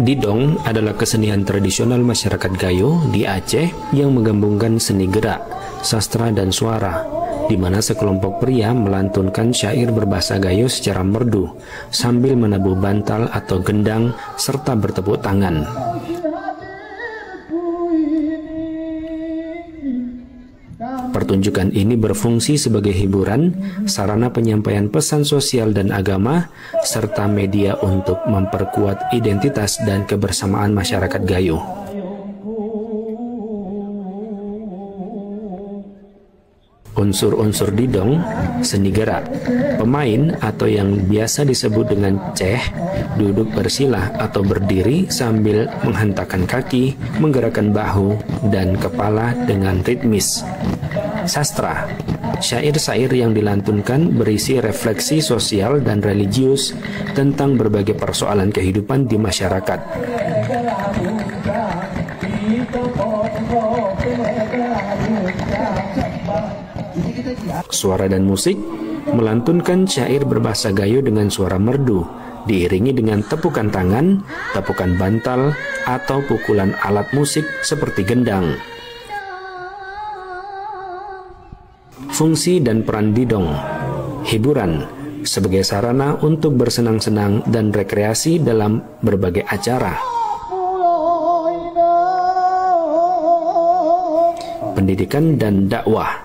Didong adalah kesenian tradisional masyarakat Gayo di Aceh yang menggabungkan seni gerak, sastra, dan suara, di mana sekelompok pria melantunkan syair berbahasa Gayo secara merdu sambil menabuh bantal atau gendang serta bertepuk tangan. Pertunjukan ini berfungsi sebagai hiburan, sarana penyampaian pesan sosial dan agama, serta media untuk memperkuat identitas dan kebersamaan masyarakat Gayo. Unsur-unsur didong, seni gerak. Pemain atau yang biasa disebut dengan ceh, duduk bersila atau berdiri sambil menghentakkan kaki, menggerakkan bahu dan kepala dengan ritmis. Sastra, syair-syair yang dilantunkan berisi refleksi sosial dan religius tentang berbagai persoalan kehidupan di masyarakat. Suara dan musik melantunkan syair berbahasa Gayo dengan suara merdu, diiringi dengan tepukan tangan, tepukan bantal, atau pukulan alat musik seperti gendang. Fungsi dan peran didong: hiburan, sebagai sarana untuk bersenang-senang dan rekreasi dalam berbagai acara. Pendidikan dan dakwah,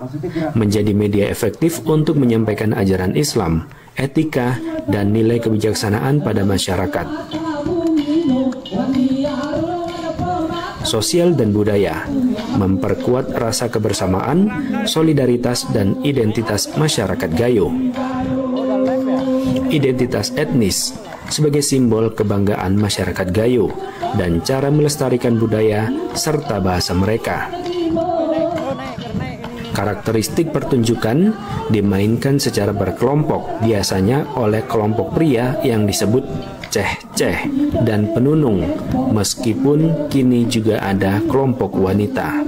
menjadi media efektif untuk menyampaikan ajaran Islam, etika, dan nilai kebijaksanaan pada masyarakat. Sosial dan budaya, memperkuat rasa kebersamaan, solidaritas, dan identitas masyarakat Gayo. Identitas etnis, sebagai simbol kebanggaan masyarakat Gayo, dan cara melestarikan budaya serta bahasa mereka. Karakteristik pertunjukan dimainkan secara berkelompok, biasanya oleh kelompok pria yang disebut ceh-ceh dan penunung, meskipun kini juga ada kelompok wanita.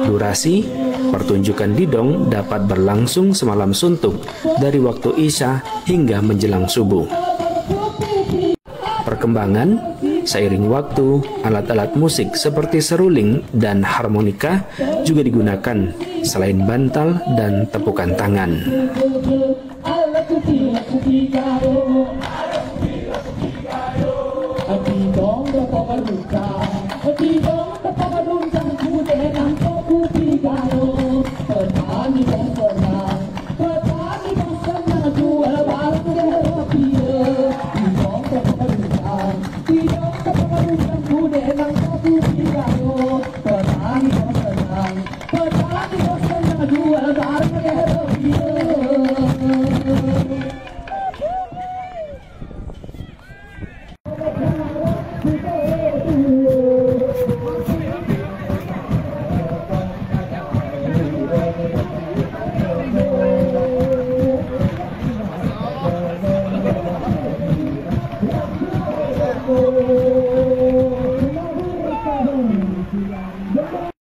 Durasi pertunjukan didong dapat berlangsung semalam suntuk dari waktu Isya hingga menjelang subuh. Perkembangan: seiring waktu, alat-alat musik seperti seruling dan harmonika juga digunakan selain bantal dan tepukan tangan.